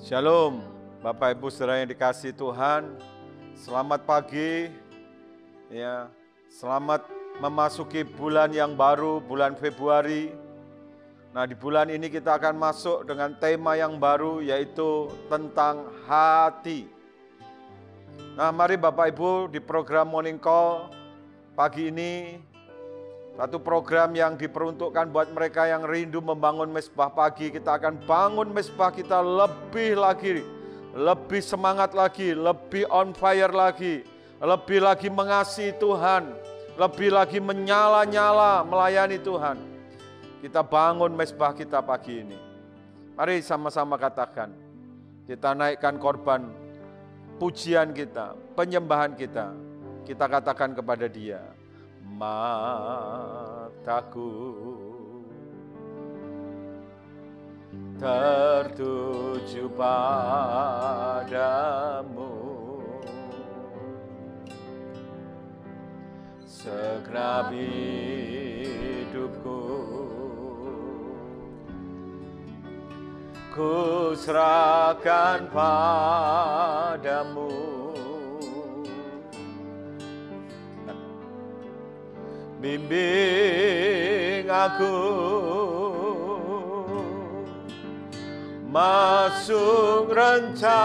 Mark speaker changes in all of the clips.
Speaker 1: Shalom, Bapak Ibu Saudara yang dikasihi Tuhan. Selamat pagi. Ya, selamat memasuki bulan yang baru, bulan Februari. Nah, di bulan ini kita akan masuk dengan tema yang baru, yaitu tentang hati. Nah, mari Bapak Ibu di program Morning Call pagi ini, satu program yang diperuntukkan buat mereka yang rindu membangun mezbah pagi. Kita akan bangun mezbah kita lebih lagi, lebih semangat lagi, lebih on fire lagi, lebih lagi mengasihi Tuhan, lebih lagi menyala-nyala melayani Tuhan. Kita bangun mezbah kita pagi ini. Mari sama-sama katakan, kita naikkan korban pujian kita, penyembahan kita. Kita katakan kepada Dia, mataku tertuju padamu, segenap hidupku ku serahkan padamu. Bimbing aku masuk rencanamu,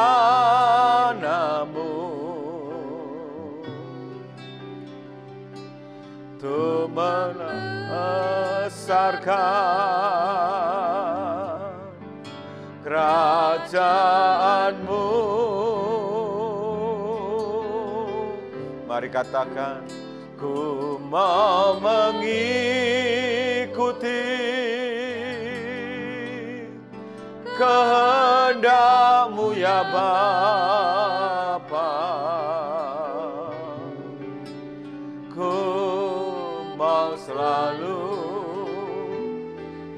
Speaker 1: untuk membesarkan kerajaanmu. Mari katakan, ku mau mengikuti kehendak-Mu ya Bapa. Ku mau selalu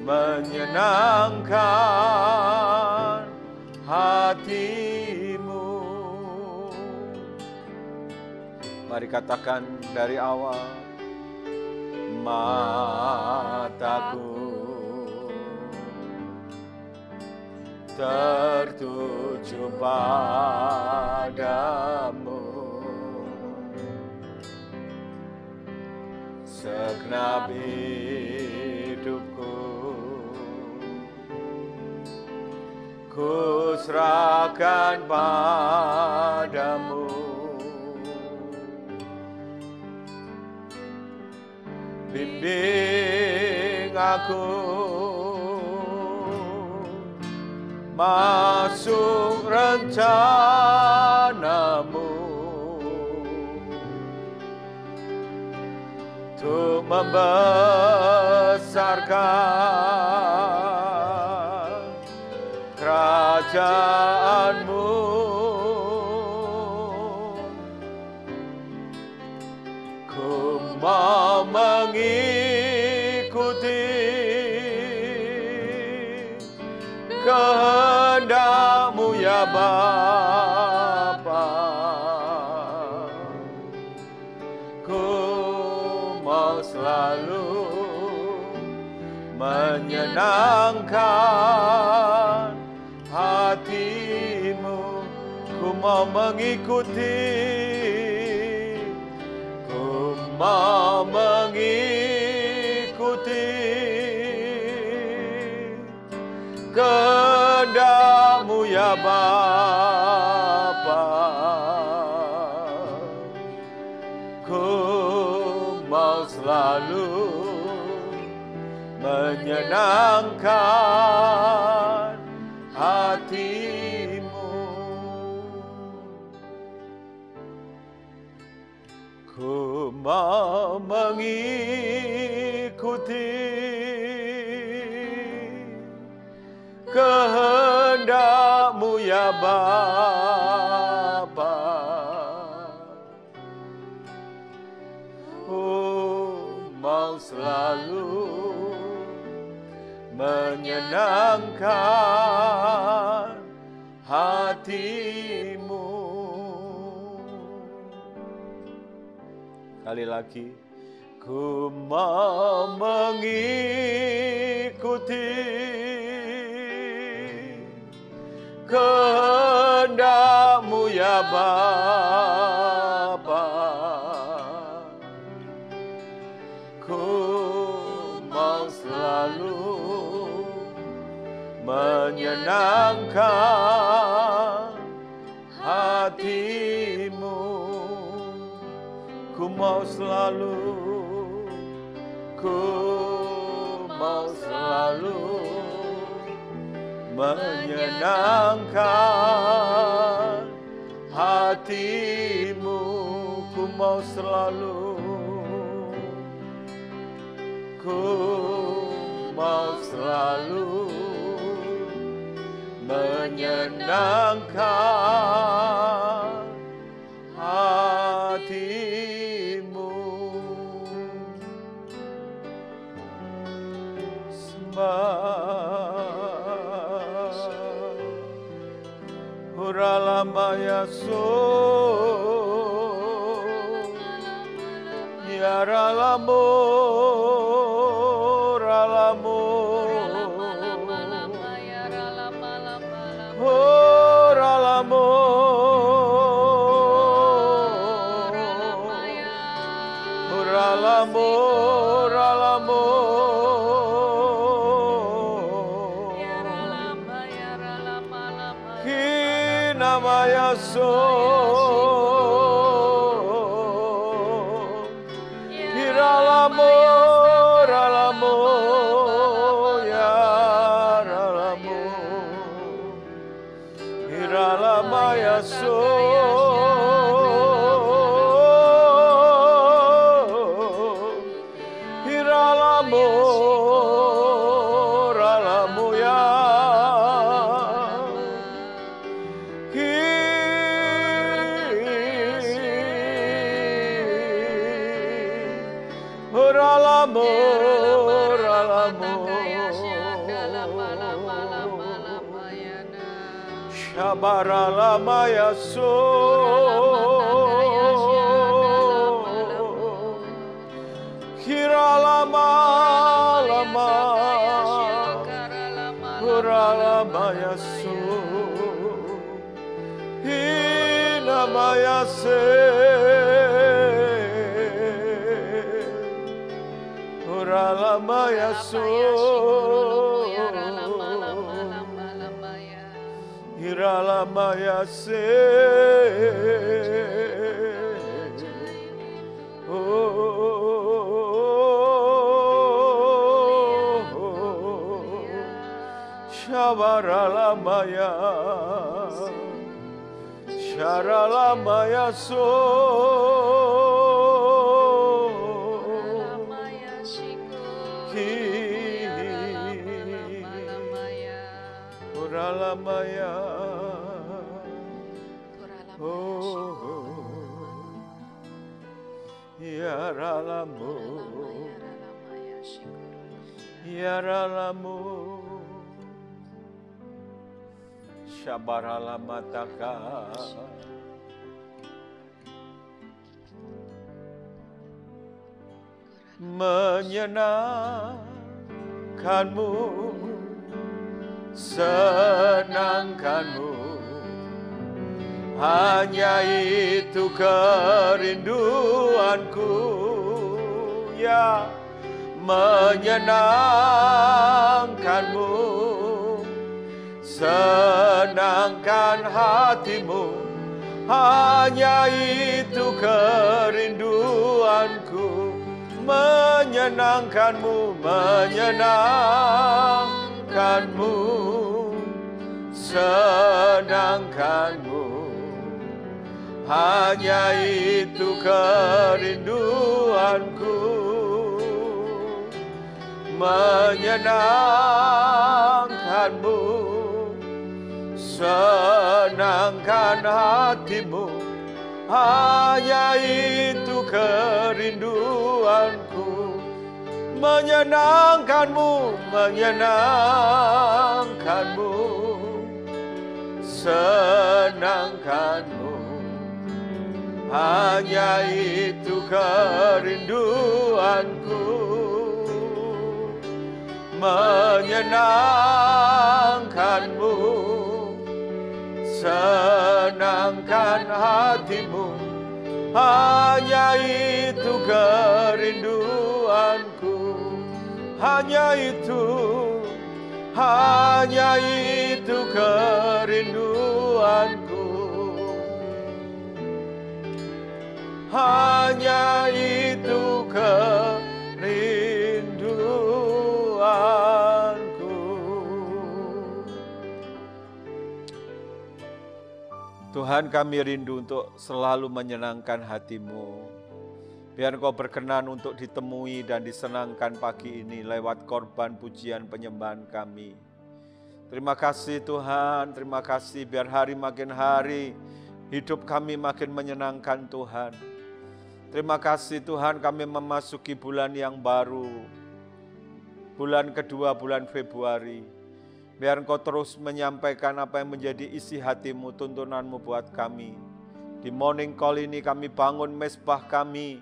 Speaker 1: menyenangkan hati-Mu. Mari katakan dari awal, mataku tertuju padamu, segenap hidupku ku serahkan padamu. Bimbing aku masuk rencanamu, untuk membesarkan kerajaanmu. Ku mau mengikuti kehendak-Mu ya Bapa. Ku mau selalu menyenangkan hati-Mu. Ku mau mengikuti, ku mau mengikuti kehendak-Mu ya Bapa. Ku mau selalu menyenangkan hati-Mu. Ku mau mengikuti kehendak-Mu ya Bapa. Oh, mau selalu menyenangkan hati-Mu. Kali lagi, ku mau mengikuti kehendak-Mu ya Bapa. Ku mau selalu menyenangkan hati-Mu. Ku mau selalu menyenangkan hati-Mu. Ku mau selalu menyenangkan hati-Mu. Huralamaya so ya ralamo ralamo ralamo ralamo ralamo Namaya so Hiralamo Ralamo ya Ralamo Hiralamaya so Hiralamo Ralamo ya Ralamo, ralamo, Shabaralamaya so, Kiralama lama, Ralamaya so, Hinamaya se. Ralamaya so Hiralamaya se Shabaralamaya Sharalamaya so Ralamaya, ya Ralamu, ya Ralamu, Shabaralamataka, menyenangkanmu. Senangkanmu, hanya itu kerinduanku, ya menyenangkanmu, senangkan hatimu, hanya itu kerinduanku, menyenangkanmu, menyenangkanmu, senangkanmu, hanya itu kerinduanku, menyenangkanmu, senangkan hatimu, hanya itu kerinduanku, menyenangkanmu, menyenangkanmu, senangkanmu, hanya itu kerinduanku, menyenangkanmu, senangkan hatimu, hanya itu kerinduanku, hanya itu kerinduanku, hanya itu kerinduanku. Tuhan, kami rindu untuk selalu menyenangkan hati-Mu. Biar Engkau berkenan untuk ditemui dan disenangkan pagi ini lewat korban pujian penyembahan kami. Terima kasih Tuhan, terima kasih biar hari makin hari hidup kami makin menyenangkan Tuhan. Terima kasih Tuhan, kami memasuki bulan yang baru, bulan kedua, bulan Februari. Biar Engkau terus menyampaikan apa yang menjadi isi hati-Mu, tuntunan-Mu buat kami. Di morning call ini kami bangun mesbah kami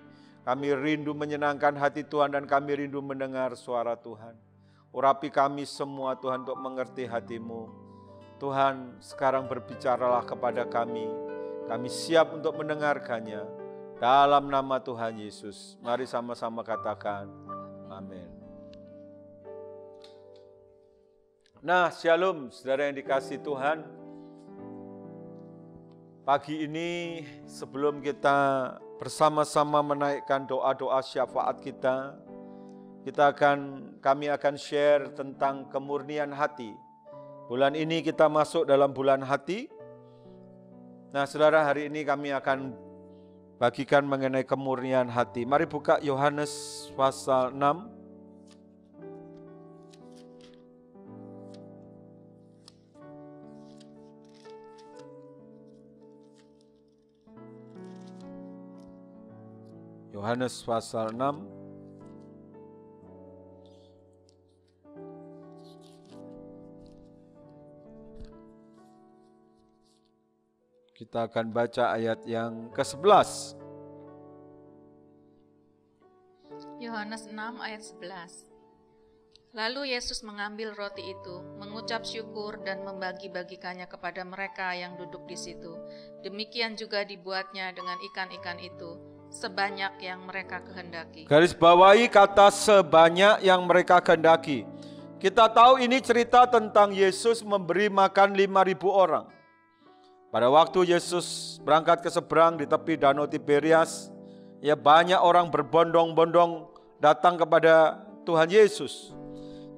Speaker 1: rindu menyenangkan hati Tuhan dan kami rindu mendengar suara Tuhan. Urapi kami semua Tuhan untuk mengerti hati-Mu. Tuhan, sekarang berbicaralah kepada kami siap untuk mendengarkannya. Dalam nama Tuhan Yesus, mari sama-sama katakan, amin. Nah, shalom saudara yang dikasihi Tuhan. Pagi ini sebelum kita bersama-sama menaikkan doa-doa syafaat kita, kami akan share tentang kemurnian hati. Bulan ini kita masuk dalam bulan hati. Nah, saudara, hari ini kami akan bagikan mengenai kemurnian hati. Mari buka Yohanes pasal 6. Yohanes pasal 6. Kita akan baca ayat yang ke-11.
Speaker 2: Yohanes 6 ayat 11. Lalu Yesus mengambil roti itu, mengucap syukur dan membagi-bagikannya kepada mereka yang duduk di situ. Demikian juga dibuatnya dengan ikan-ikan itu, sebanyak yang mereka kehendaki.
Speaker 1: Garis bawahi kata sebanyak yang mereka kehendaki. Kita tahu ini cerita tentang Yesus memberi makan 5.000 orang. Pada waktu Yesus berangkat ke seberang di tepi Danau Tiberias, ya banyak orang berbondong-bondong datang kepada Tuhan Yesus.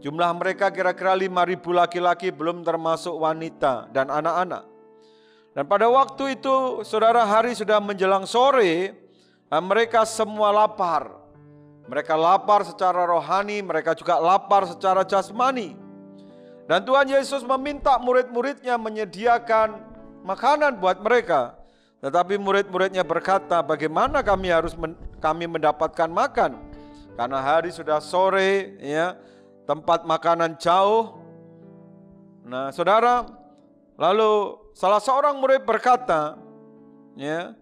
Speaker 1: Jumlah mereka kira-kira 5.000 laki-laki, belum termasuk wanita dan anak-anak. Dan pada waktu itu, saudara, hari sudah menjelang sore, mereka semua lapar. Mereka lapar secara rohani, mereka juga lapar secara jasmani. Dan Tuhan Yesus meminta murid-muridnya menyediakan makanan buat mereka. Tetapi murid-muridnya berkata, bagaimana kami mendapatkan makan? Karena hari sudah sore, ya, tempat makanan jauh. Nah, saudara, lalu salah seorang murid berkata, ya,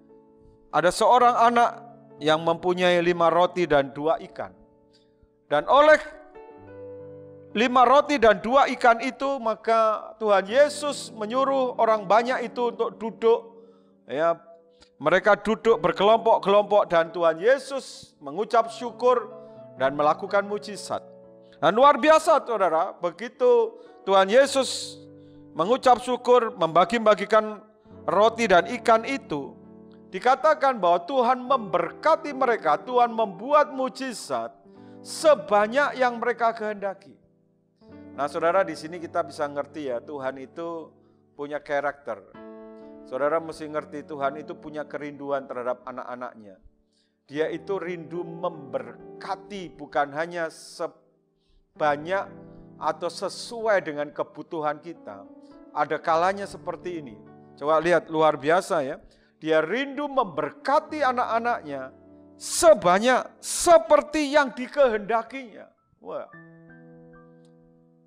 Speaker 1: ada seorang anak yang mempunyai 5 roti dan 2 ikan. Dan oleh 5 roti dan 2 ikan itu, maka Tuhan Yesus menyuruh orang banyak itu untuk duduk. Ya, mereka duduk berkelompok-kelompok dan Tuhan Yesus mengucap syukur dan melakukan mujizat. Dan luar biasa, saudara, begitu Tuhan Yesus mengucap syukur, membagi-bagikan roti dan ikan itu, dikatakan bahwa Tuhan memberkati mereka, Tuhan membuat mujizat sebanyak yang mereka kehendaki. Nah, saudara, di sini kita bisa ngerti ya, Tuhan itu punya karakter. Saudara mesti ngerti, Tuhan itu punya kerinduan terhadap anak-anaknya. Dia itu rindu memberkati, bukan hanya sebanyak atau sesuai dengan kebutuhan kita. Ada kalanya seperti ini. Coba lihat, luar biasa ya. Dia rindu memberkati anak-anaknya sebanyak seperti yang dikehendakinya. Wah.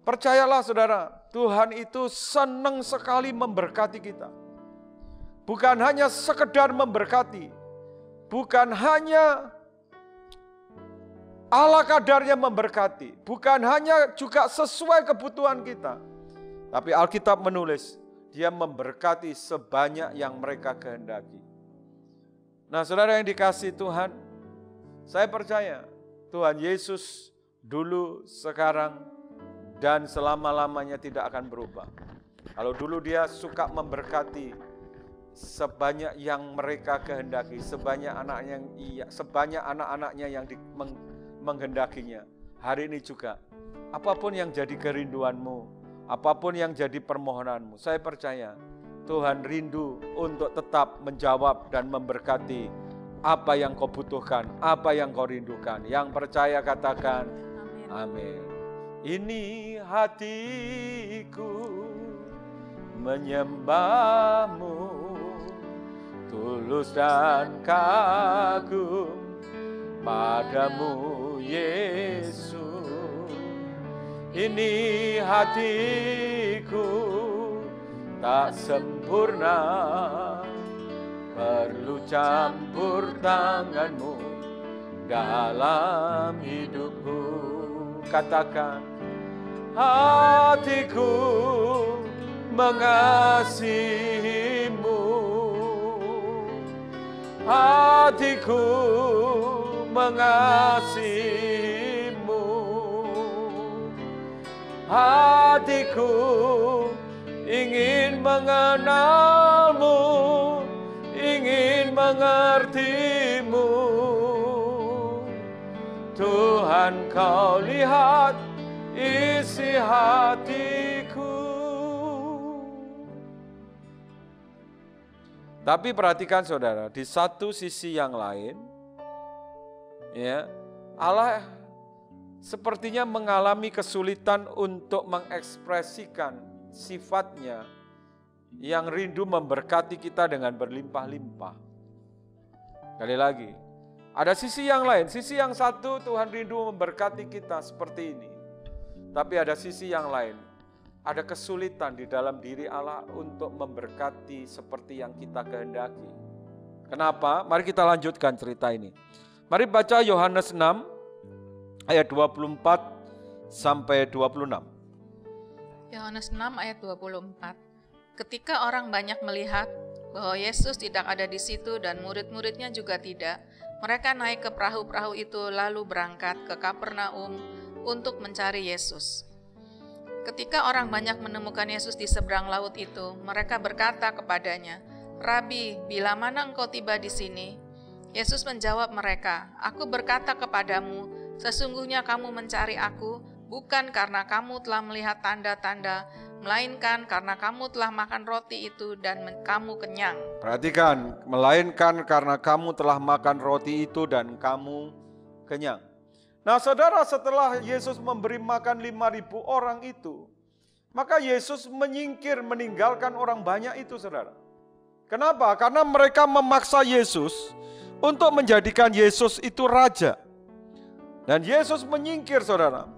Speaker 1: Percayalah saudara, Tuhan itu senang sekali memberkati kita. Bukan hanya sekedar memberkati, bukan hanya ala kadarnya memberkati, bukan hanya juga sesuai kebutuhan kita. Tapi Alkitab menulis, Dia memberkati sebanyak yang mereka kehendaki. Nah, saudara yang dikasihi Tuhan, saya percaya Tuhan Yesus dulu, sekarang, dan selama-lamanya tidak akan berubah. Kalau dulu dia suka memberkati sebanyak yang mereka kehendaki, sebanyak anak-anaknya yang menghendakinya. Hari ini juga, apapun yang jadi kerinduanmu, apapun yang jadi permohonanmu, saya percaya Tuhan rindu untuk tetap menjawab dan memberkati apa yang kau butuhkan, apa yang kau rindukan. Yang percaya katakan amin. Ini hatiku menyembahmu, tulus dan kagum padamu Yesus. Ini hatiku tak sempurna, perlu campur tanganmu dalam hidupku. Katakan, hatiku mengasihimu, hatiku mengasihimu, hatiku ingin mengenalmu, ingin mengertimu. Tuhan, kau lihat isi hatiku. Tapi perhatikan saudara, di satu sisi yang lain, ya, Allah sepertinya mengalami kesulitan untuk mengekspresikan sifatnya yang rindu memberkati kita dengan berlimpah-limpah. Sekali lagi, ada sisi yang lain, sisi yang satu Tuhan rindu memberkati kita seperti ini. Tapi ada sisi yang lain, ada kesulitan di dalam diri Allah untuk memberkati seperti yang kita kehendaki. Kenapa? Mari kita lanjutkan cerita ini. Mari baca Yohanes 6 ayat 24 sampai 26.
Speaker 2: Yohanes 6 ayat 24. Ketika orang banyak melihat bahwa Yesus tidak ada di situ dan murid-muridnya juga tidak, mereka naik ke perahu-perahu itu lalu berangkat ke Kapernaum untuk mencari Yesus. Ketika orang banyak menemukan Yesus di seberang laut itu, mereka berkata kepadanya, "Rabi, bila mana engkau tiba di sini?" Yesus menjawab mereka, "Aku berkata kepadamu, sesungguhnya kamu mencari aku, bukan karena kamu telah melihat tanda-tanda, melainkan karena kamu telah makan roti itu dan kamu kenyang."
Speaker 1: Perhatikan, melainkan karena kamu telah makan roti itu dan kamu kenyang. Nah saudara, setelah Yesus memberi makan 5.000 orang itu, maka Yesus menyingkir, meninggalkan orang banyak itu saudara. Kenapa? Karena mereka memaksa Yesus untuk menjadikan Yesus itu raja. Dan Yesus menyingkir saudara.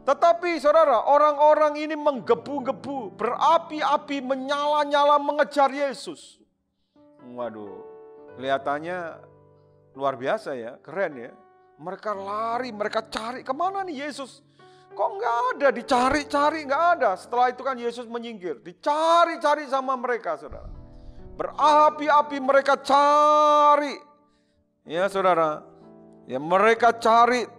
Speaker 1: Tetapi saudara, orang-orang ini menggebu-gebu, berapi-api, menyala-nyala mengejar Yesus. Waduh, kelihatannya luar biasa ya, keren ya. Mereka lari, mereka cari, kemana nih Yesus? Kok nggak ada, dicari-cari nggak ada. Setelah itu kan Yesus menyingkir, dicari-cari sama mereka saudara. Berapi-api mereka cari. Ya saudara, ya mereka cari.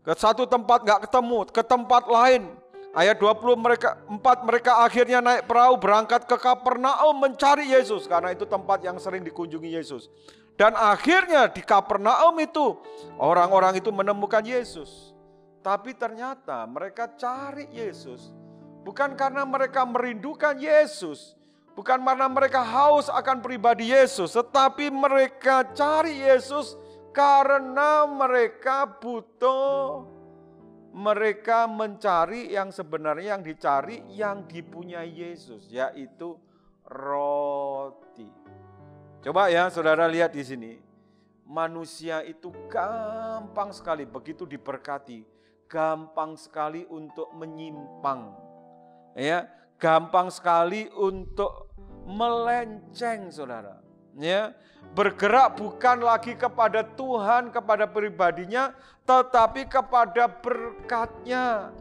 Speaker 1: Ke satu tempat nggak ketemu, ke tempat lain. Ayat 24 mereka akhirnya naik perahu berangkat ke Kapernaum mencari Yesus. Karena itu tempat yang sering dikunjungi Yesus. Dan akhirnya di Kapernaum itu orang-orang itu menemukan Yesus. Tapi ternyata mereka cari Yesus bukan karena mereka merindukan Yesus. Bukan karena mereka haus akan pribadi Yesus. Tetapi mereka cari Yesus karena mereka butuh. Mereka mencari yang sebenarnya yang dicari, yang dipunyai Yesus, yaitu roti. Coba ya saudara lihat di sini. Manusia itu gampang sekali begitu diberkati, gampang sekali untuk menyimpang. Ya, gampang sekali untuk melenceng saudara. Ya, bergerak bukan lagi kepada Tuhan, kepada pribadinya, tetapi kepada berkatnya,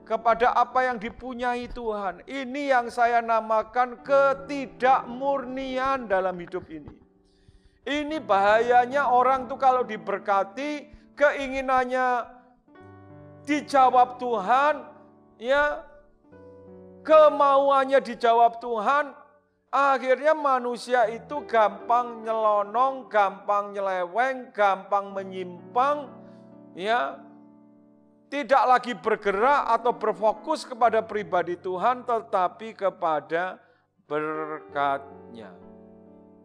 Speaker 1: kepada apa yang dipunyai Tuhan. Ini yang saya namakan ketidakmurnian dalam hidup ini. Ini bahayanya orang tuh kalau diberkati, keinginannya dijawab Tuhan, ya, kemauannya dijawab Tuhan, akhirnya manusia itu gampang nyelonong, gampang nyeleweng, gampang menyimpang, ya, tidak lagi bergerak atau berfokus kepada pribadi Tuhan, tetapi kepada berkat-Nya.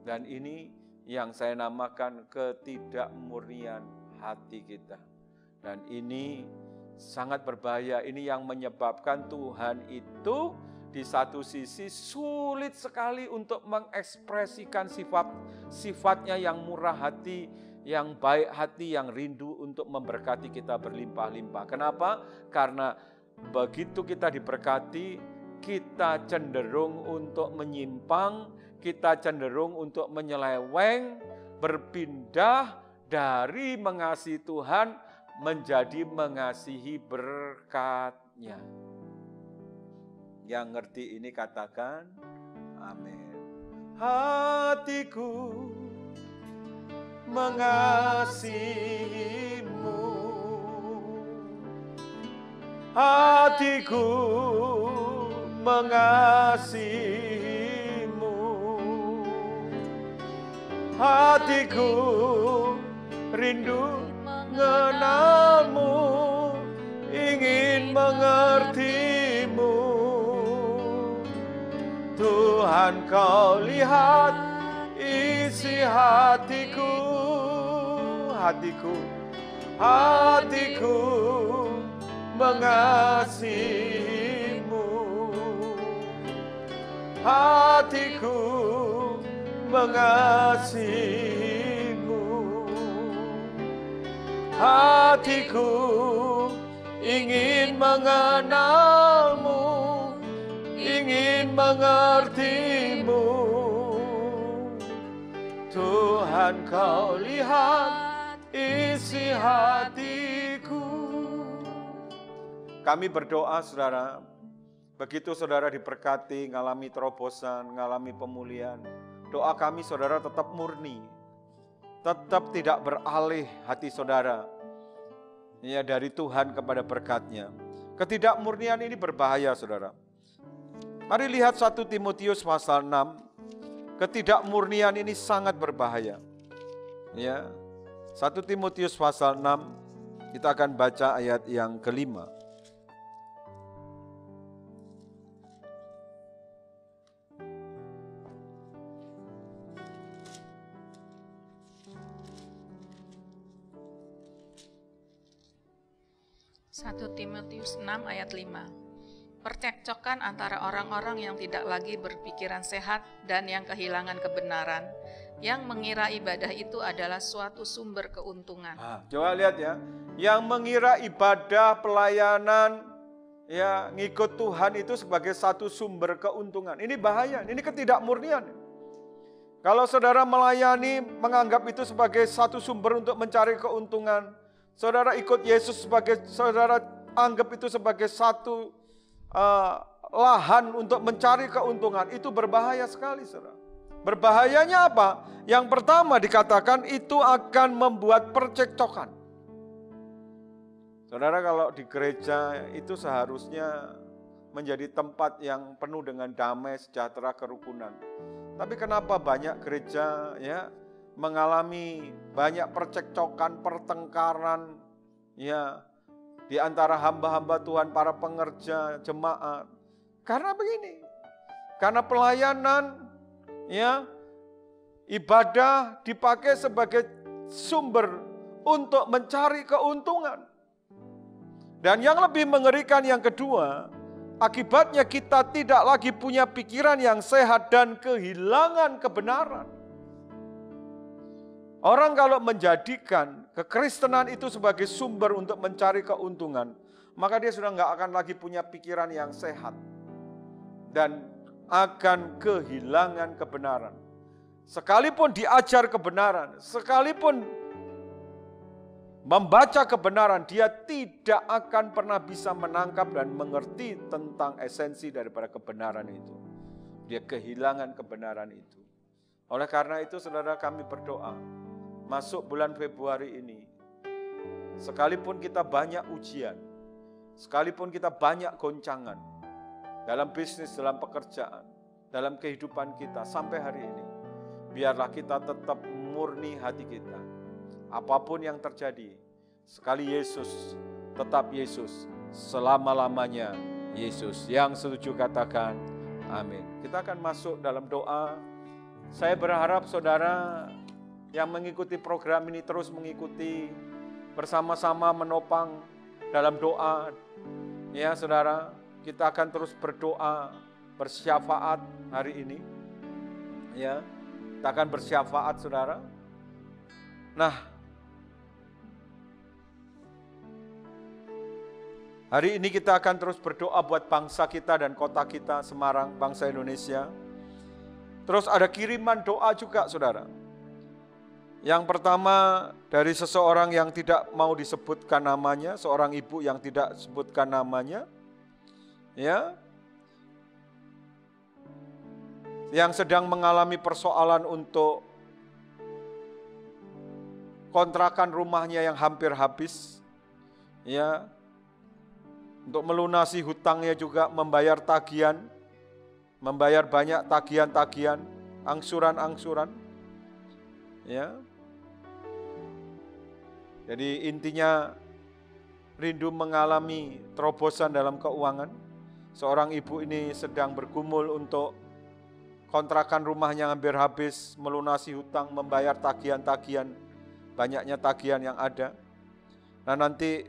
Speaker 1: Dan ini yang saya namakan ketidakmurnian hati kita. Dan ini sangat berbahaya. Ini yang menyebabkan Tuhan itu di satu sisi sulit sekali untuk mengekspresikan sifat-sifatnya yang murah hati, yang baik hati, yang rindu untuk memberkati kita berlimpah-limpah. Kenapa? Karena begitu kita diberkati, kita cenderung untuk menyimpang, kita cenderung untuk menyeleweng, berpindah dari mengasihi Tuhan menjadi mengasihi berkat-Nya. Yang ngerti ini katakan amin. Hatiku mengasihimu, hatiku mengasihimu, hatiku rindu mengenalmu, ingin mengertimu. Tuhan, kau lihat isi hatiku, hatiku, hatiku mengasihimu, hatiku mengasihimu, hatiku ingin mengenalmu, ingin mengertimu. Tuhan, kau lihat isi hatiku. Kami berdoa, saudara, begitu saudara diberkati, ngalami terobosan, ngalami pemulihan, doa kami saudara tetap murni, tetap tidak beralih hati saudara, ya, dari Tuhan kepada berkat-Nya. Ketidakmurnian ini berbahaya, saudara. Mari lihat 1 Timotius pasal 6. Ketidakmurnian ini sangat berbahaya. Ya. 1 Timotius pasal 6, kita akan baca ayat yang kelima.
Speaker 2: Satu Timotius 6 ayat 5. Percekcokan antara orang-orang yang tidak lagi berpikiran sehat dan yang kehilangan kebenaran, yang mengira ibadah itu adalah suatu sumber keuntungan.
Speaker 1: Coba lihat ya, yang mengira ibadah, pelayanan, ya, ngikut Tuhan itu sebagai satu sumber keuntungan. Ini bahaya, ini ketidakmurnian. Kalau saudara melayani, menganggap itu sebagai satu sumber untuk mencari keuntungan, saudara ikut Yesus sebagai, saudara anggap itu sebagai satu lahan untuk mencari keuntungan, itu berbahaya sekali, saudara. Berbahayanya apa? Yang pertama dikatakan itu akan membuat percekcokan. Saudara, kalau di gereja itu seharusnya menjadi tempat yang penuh dengan damai, sejahtera, kerukunan. Tapi kenapa banyak gereja, ya, mengalami banyak percekcokan, pertengkaran, ya, di antara hamba-hamba Tuhan, para pengerja, jemaat. Karena begini, karena pelayanan, ya, ibadah dipakai sebagai sumber untuk mencari keuntungan. Dan yang lebih mengerikan yang kedua, akibatnya kita tidak lagi punya pikiran yang sehat dan kehilangan kebenaran. Orang kalau menjadikan kekristenan itu sebagai sumber untuk mencari keuntungan, maka dia sudah nggak akan lagi punya pikiran yang sehat dan akan kehilangan kebenaran. Sekalipun diajar kebenaran, sekalipun membaca kebenaran, dia tidak akan pernah bisa menangkap dan mengerti tentang esensi daripada kebenaran itu. Dia kehilangan kebenaran itu. Oleh karena itu, saudara, kami berdoa, masuk bulan Februari ini, sekalipun kita banyak ujian, sekalipun kita banyak goncangan, dalam bisnis, dalam pekerjaan, dalam kehidupan kita sampai hari ini, biarlah kita tetap murni hati kita. Apapun yang terjadi, sekali Yesus, tetap Yesus, selama-lamanya Yesus. Yang setuju katakan amin. Kita akan masuk dalam doa. Saya berharap saudara yang mengikuti program ini terus mengikuti, bersama-sama menopang dalam doa. Ya saudara, kita akan terus berdoa, bersyafaat hari ini. Ya, kita akan bersyafaat saudara. Nah, hari ini kita akan terus berdoa buat bangsa kita dan kota kita, Semarang, bangsa Indonesia. Terus ada kiriman doa juga saudara. Yang pertama dari seseorang yang tidak mau disebutkan namanya, seorang ibu yang tidak disebutkan namanya. Ya. Yang sedang mengalami persoalan untuk kontrakan rumahnya yang hampir habis. Ya. Untuk melunasi hutangnya juga, membayar tagihan, membayar banyak tagihan-tagihan, angsuran-angsuran. Ya. Jadi intinya rindu mengalami terobosan dalam keuangan. Seorang ibu ini sedang bergumul untuk kontrakan rumahnya hampir habis, melunasi hutang, membayar tagihan-tagihan, banyaknya tagihan yang ada. Nah, nanti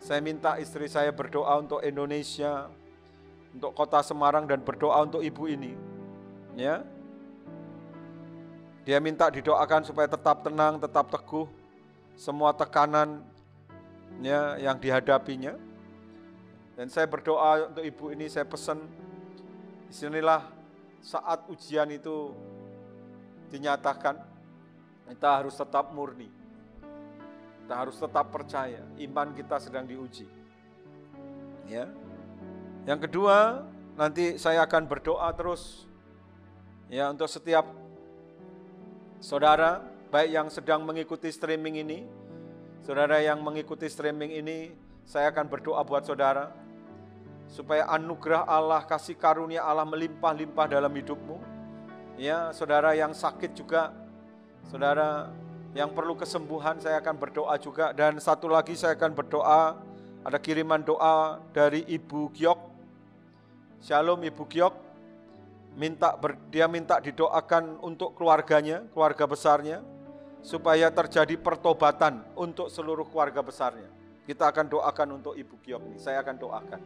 Speaker 1: saya minta istri saya berdoa untuk Indonesia, untuk kota Semarang, dan berdoa untuk ibu ini. Ya. Dia minta didoakan supaya tetap tenang, tetap teguh, semua tekanan ya, yang dihadapinya. Dan saya berdoa untuk ibu ini, saya pesan, disinilah saat ujian itu dinyatakan, kita harus tetap murni. Kita harus tetap percaya, iman kita sedang diuji. Ya. Yang kedua, nanti saya akan berdoa terus ya untuk setiap saudara, baik yang sedang mengikuti streaming ini, saudara yang mengikuti streaming ini, saya akan berdoa buat saudara supaya anugerah Allah, kasih karunia Allah melimpah-limpah dalam hidupmu. Ya, saudara yang sakit juga, saudara yang perlu kesembuhan, saya akan berdoa juga. Dan satu lagi saya akan berdoa, ada kiriman doa dari Ibu Giok. Shalom Ibu Giok, dia minta didoakan untuk keluarganya, keluarga besarnya, supaya terjadi pertobatan untuk seluruh keluarga besarnya. Kita akan doakan untuk Ibu Giok ini, saya akan doakan.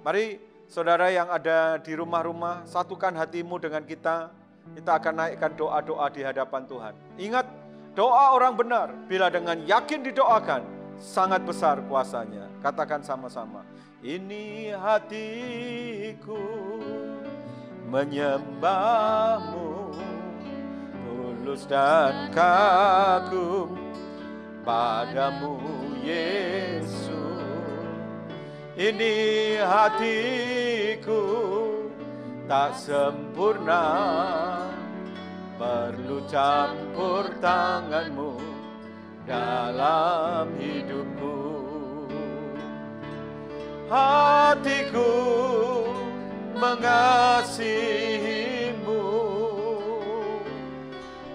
Speaker 1: Mari saudara yang ada di rumah-rumah, satukan hatimu dengan kita akan naikkan doa-doa di hadapan Tuhan. Ingat, doa orang benar bila dengan yakin didoakan, sangat besar kuasanya. Katakan sama-sama, ini hatiku menyembahmu, tulus dan kagum padamu Yesus. Ini hatiku tak sempurna, perlu campur tanganmu dalam hidupku. Hatiku mengasihimu,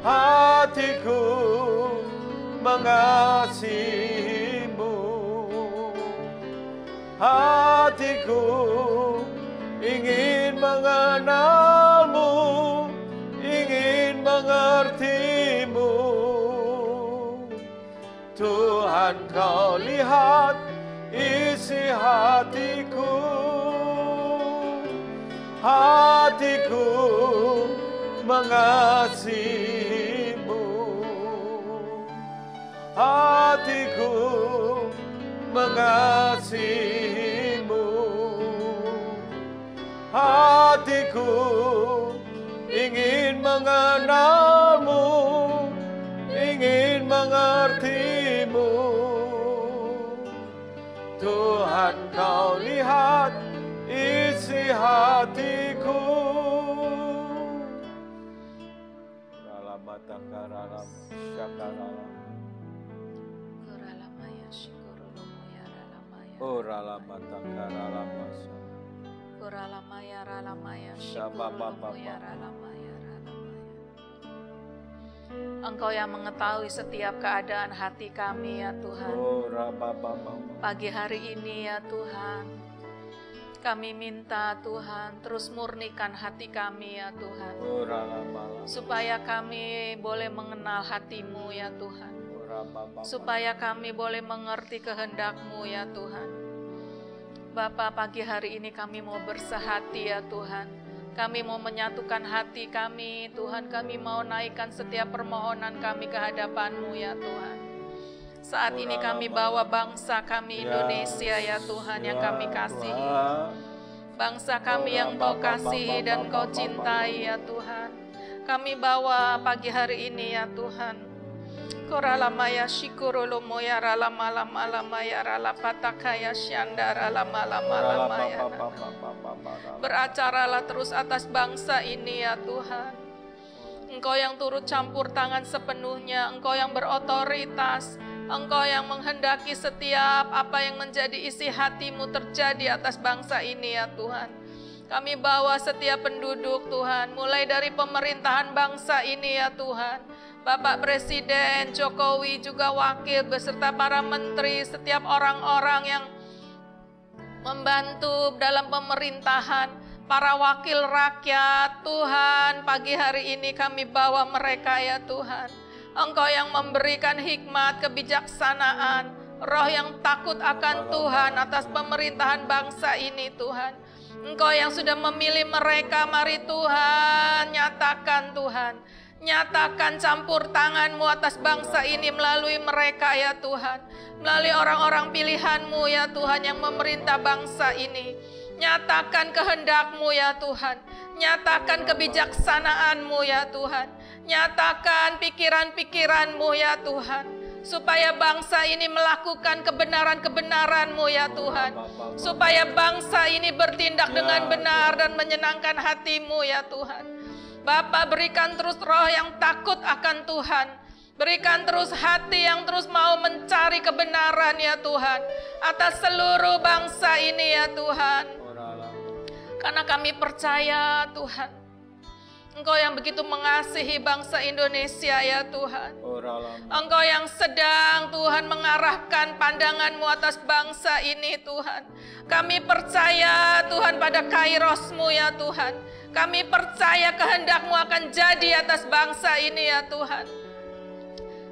Speaker 1: hatiku mengasihimu, hatiku ingin mengenalmu, ingin mengertimu. Tuhan, kau lihat isi hatiku, hatiku mengasihimu, hatiku mengasihimu, hatiku ingin mengenalmu, ingin mengertimu. Tuhan kau lihat isi hatiku. Ralamatangaralam syakaralam.
Speaker 2: Koralamaya shikorolomoya ralamaya.
Speaker 1: Oh ralamatangaralam masa.
Speaker 2: Koralamaya ralamaya shikorolomoya ralamaya ralamaya. Engkau yang mengetahui setiap keadaan hati kami ya Tuhan.
Speaker 1: Oh rabababa.
Speaker 2: Pagi hari ini ya Tuhan, kami minta Tuhan terus murnikan hati kami ya Tuhan.
Speaker 1: Oh ralamala.
Speaker 2: Supaya kami boleh mengenal hati-Mu ya Tuhan.
Speaker 1: Oh rabababa.
Speaker 2: Supaya kami boleh mengerti kehendak-Mu ya Tuhan. Bapa, pagi hari ini kami mau bersehati ya Tuhan. Kami mau menyatukan hati kami, Tuhan. Kami mau naikkan setiap permohonan kami ke hadapan-Mu ya Tuhan. Saat ini kami bawa bangsa kami Indonesia ya Tuhan yang kami kasihi. Bangsa kami yang Kau kasihi dan Kau cintai ya Tuhan. Kami bawa pagi hari ini ya Tuhan. Koralamaya shikurolomoya ralamalamaya ralapatakaya syandara lamalamalaya. Beracaralah terus atas bangsa ini ya Tuhan. Engkau yang turut campur tangan sepenuhnya, Engkau yang berotoritas, Engkau yang menghendaki setiap apa yang menjadi isi hati-Mu terjadi atas bangsa ini ya Tuhan. Kami bawa setiap penduduk Tuhan, mulai dari pemerintahan bangsa ini ya Tuhan. Bapak Presiden Jokowi juga wakil beserta para menteri, setiap orang-orang yang membantu dalam pemerintahan, para wakil rakyat, Tuhan, pagi hari ini kami bawa mereka ya Tuhan. Engkau yang memberikan hikmat, kebijaksanaan, roh yang takut akan Tuhan atas pemerintahan bangsa ini Tuhan. Engkau yang sudah memilih mereka, mari Tuhan, nyatakan Tuhan. Nyatakan campur tangan-Mu atas bangsa ini melalui mereka ya Tuhan. Melalui orang-orang pilihan-Mu ya Tuhan yang memerintah bangsa ini. Nyatakan kehendak-Mu ya Tuhan. Nyatakan kebijaksanaan-Mu ya Tuhan. Nyatakan pikiran-pikiran-Mu ya Tuhan. Supaya bangsa ini melakukan kebenaran-kebenaran-Mu ya Tuhan. Supaya bangsa ini bertindak dengan benar dan menyenangkan hati-Mu ya Tuhan. Bapa, berikan terus roh yang takut akan Tuhan. Berikan terus hati yang terus mau mencari kebenaran ya Tuhan. Atas seluruh bangsa ini ya Tuhan. Karena kami percaya Tuhan, Engkau yang begitu mengasihi bangsa Indonesia ya Tuhan. Engkau yang sedang Tuhan mengarahkan pandangan-Mu atas bangsa ini Tuhan. Kami percaya Tuhan pada kairos-Mu ya Tuhan. Kami percaya kehendak-Mu akan jadi atas bangsa ini ya Tuhan.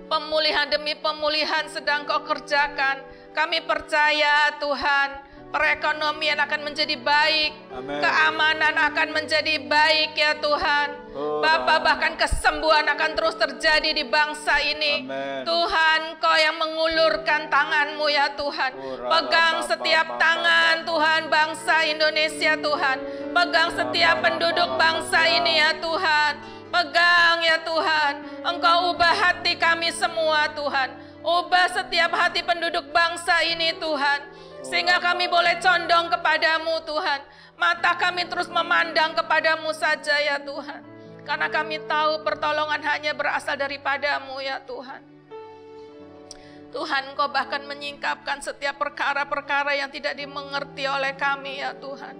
Speaker 2: Pemulihan demi pemulihan sedang Kau kerjakan. Kami percaya Tuhan, perekonomian akan menjadi baik. Amen. Keamanan akan menjadi baik ya Tuhan. Bapa, bahkan kesembuhan akan terus terjadi di bangsa ini. Amen. Tuhan, Kau yang mengulurkan tangan-Mu ya Tuhan. Pegang setiap tangan Tuhan bangsa Indonesia Tuhan. Pegang setiap penduduk bangsa ini ya Tuhan. Pegang ya Tuhan. Engkau ubah hati kami semua Tuhan. Ubah setiap hati penduduk bangsa ini Tuhan. Sehingga kami boleh condong kepadamu Tuhan. Mata kami terus memandang kepadamu saja ya Tuhan. Karena kami tahu pertolongan hanya berasal daripadamu ya Tuhan. Tuhan, Engkau bahkan menyingkapkan setiap perkara-perkara yang tidak dimengerti oleh kami ya Tuhan.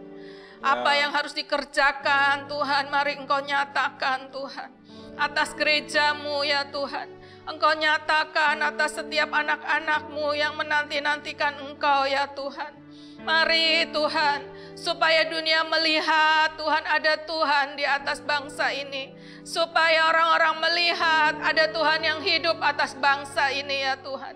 Speaker 2: Apa yang harus dikerjakan Tuhan, mari Engkau nyatakan Tuhan. Atas gereja-Mu ya Tuhan. Engkau nyatakan atas setiap anak-anak-Mu yang menanti-nantikan Engkau ya Tuhan. Mari Tuhan, supaya dunia melihat Tuhan ada Tuhan di atas bangsa ini. Supaya orang-orang melihat ada Tuhan yang hidup atas bangsa ini ya Tuhan.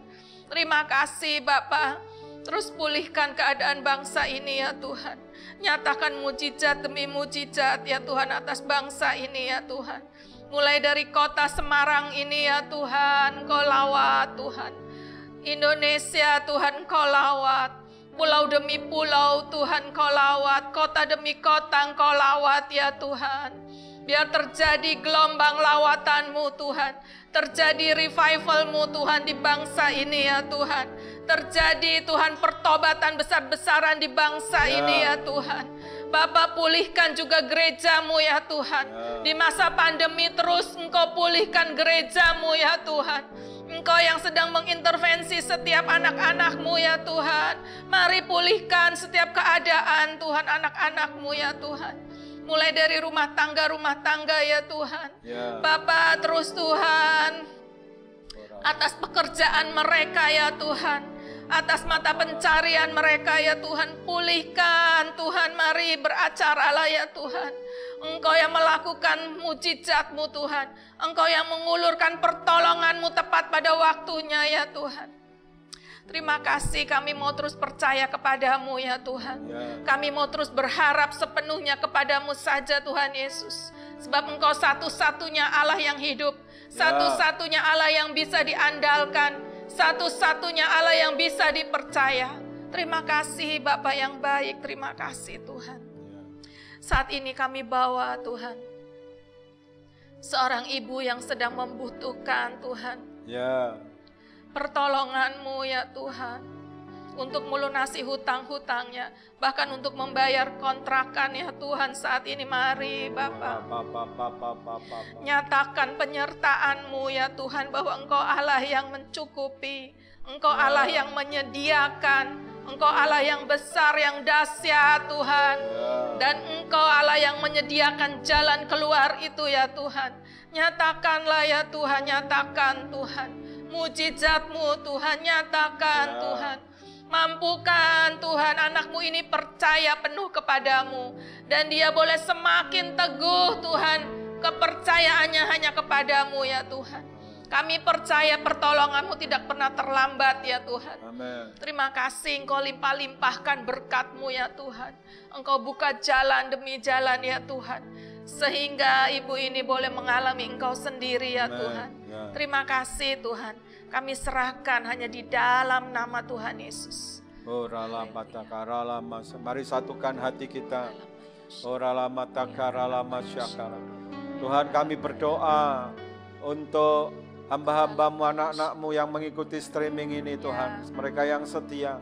Speaker 2: Terima kasih Bapa. Terus pulihkan keadaan bangsa ini ya Tuhan. Nyatakan mujizat demi mujizat ya Tuhan atas bangsa ini ya Tuhan. Mulai dari kota Semarang ini ya Tuhan, Kau lawat Tuhan. Indonesia Tuhan Kau lawat. Pulau demi pulau Tuhan Kau lawat. Kota demi kota Kau lawat ya Tuhan. Biar terjadi gelombang lawatan-Mu Tuhan. Terjadi revival-Mu Tuhan di bangsa ini ya Tuhan. terjadi Tuhan pertobatan besar-besaran di bangsa ini ya Tuhan. Bapa, pulihkan juga gerejamu ya Tuhan. Di masa pandemi terus Engkau pulihkan gerejamu ya Tuhan. Engkau yang sedang mengintervensi setiap anak-anak-Mu ya Tuhan. Mari pulihkan setiap keadaan Tuhan anak-anak-Mu ya Tuhan. Mulai dari rumah tangga ya Tuhan. Bapa, terus Tuhan, atas pekerjaan mereka ya Tuhan, atas mata pencarian mereka ya Tuhan, pulihkan Tuhan. Mari beracaralah ya Tuhan. Engkau yang melakukan mujizat-Mu Tuhan. Engkau yang mengulurkan pertolongan-Mu tepat pada waktunya ya Tuhan. Terima kasih, kami mau terus percaya kepadamu ya Tuhan. Kami mau terus berharap sepenuhnya kepadamu saja Tuhan Yesus. Sebab Engkau satu-satunya Allah yang hidup, satu-satunya Allah yang bisa diandalkan, satu-satunya Allah yang bisa dipercaya. Terima kasih Bapa yang baik, terima kasih Tuhan. Saat ini kami bawa Tuhan seorang ibu yang sedang membutuhkan Tuhan pertolongan-Mu ya Tuhan, untuk melunasi hutang-hutangnya, bahkan untuk membayar kontrakan ya Tuhan. Saat ini mari Bapa, nyatakan penyertaan-Mu ya Tuhan, bahwa Engkau Allah yang mencukupi, Engkau Allah yang menyediakan, Engkau Allah yang besar, yang dahsyat Tuhan. Dan Engkau Allah yang menyediakan jalan keluar itu ya Tuhan. Nyatakanlah ya Tuhan, nyatakan Tuhan mujizat-Mu Tuhan, nyatakan Tuhan. Mampukan Tuhan anak-Mu ini percaya penuh kepadamu, dan dia boleh semakin teguh Tuhan kepercayaannya hanya kepadamu ya Tuhan. Kami percaya pertolongan-Mu tidak pernah terlambat ya Tuhan. Amen. Terima kasih Engkau limpah-limpahkan berkat-Mu ya Tuhan. Engkau buka jalan demi jalan ya Tuhan, sehingga ibu ini boleh mengalami Engkau sendiri ya Tuhan. Terima kasih Tuhan. Kami serahkan hanya di dalam nama Tuhan Yesus.
Speaker 1: Mari satukan hati kita. Tuhan, kami berdoa untuk hamba-hamba-Mu, anak-anak-Mu yang mengikuti streaming ini Tuhan. Mereka yang setia.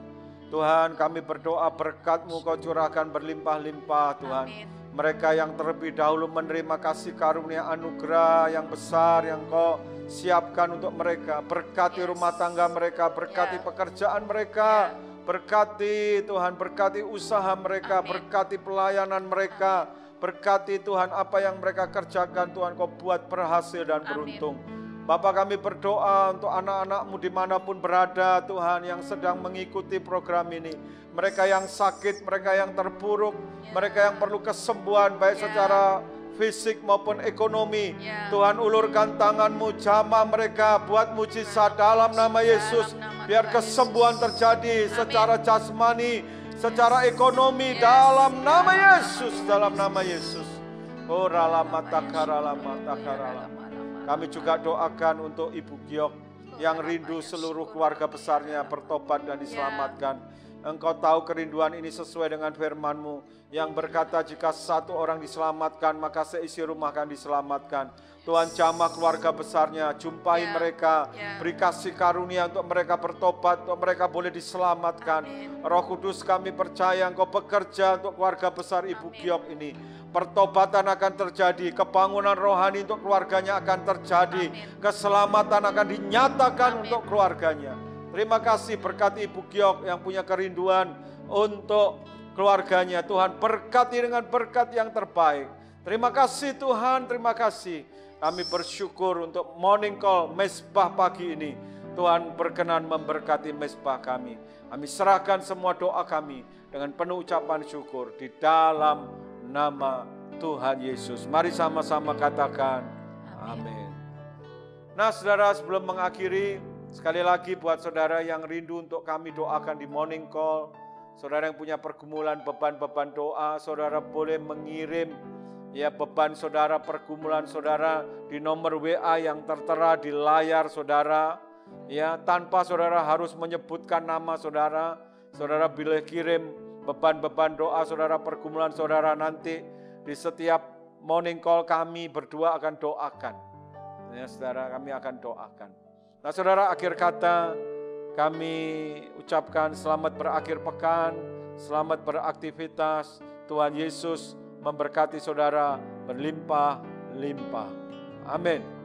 Speaker 1: Tuhan, kami berdoa berkat-Mu Kau curahkan berlimpah-limpah Tuhan. Amin. Mereka yang terlebih dahulu menerima kasih karunia anugerah yang besar yang Kau siapkan untuk mereka. Berkati rumah tangga mereka, berkati pekerjaan mereka, berkati Tuhan, berkati usaha mereka, berkati pelayanan mereka, berkati Tuhan apa yang mereka kerjakan Tuhan Kau buat berhasil dan beruntung. Bapak, kami berdoa untuk anak-anak-Mu dimanapun berada Tuhan, yang sedang mengikuti program ini. Mereka yang sakit, mereka yang terpuruk, mereka yang perlu kesembuhan baik secara fisik maupun ekonomi. Tuhan, ulurkan tangan-Mu, jamah mereka, buat mujizat dalam nama Yesus. Biar kesembuhan terjadi secara jasmani, secara ekonomi, dalam nama Yesus, dalam nama Yesus. Kami juga doakan untuk Ibu Giok yang rindu seluruh keluarga besarnya bertobat dan diselamatkan. Engkau tahu kerinduan ini sesuai dengan firman-Mu yang berkata jika satu orang diselamatkan maka seisi rumah akan diselamatkan. Tuhan, jamah keluarga besarnya, jumpai mereka, beri kasih karunia untuk mereka bertobat, untuk mereka boleh diselamatkan. Roh Kudus, kami percaya Engkau bekerja untuk keluarga besar Ibu Giok ini. Pertobatan akan terjadi, kebangunan rohani untuk keluarganya akan terjadi, keselamatan akan dinyatakan untuk keluarganya. Terima kasih, berkati Ibu Giok yang punya kerinduan untuk keluarganya. Tuhan, berkati dengan berkat yang terbaik. Terima kasih Tuhan, terima kasih. Kami bersyukur untuk morning call mesbah pagi ini. Tuhan berkenan memberkati mesbah kami. Kami serahkan semua doa kami dengan penuh ucapan syukur di dalam nama Tuhan Yesus. Mari sama-sama katakan amin. Nah saudara, sebelum mengakhiri, sekali lagi buat saudara yang rindu untuk kami doakan di morning call, saudara yang punya pergumulan beban-beban doa, saudara boleh mengirim beban saudara, pergumulan saudara di nomor WA yang tertera di layar saudara. Tanpa saudara harus menyebutkan nama saudara. Saudara boleh kirim beban-beban doa saudara, pergumulan saudara, nanti di setiap morning call kami berdua akan doakan. Saudara, kami akan doakan. Nah saudara, akhir kata kami ucapkan selamat berakhir pekan, selamat beraktivitas. Tuhan Yesus memberkati saudara berlimpah-limpah. Amin.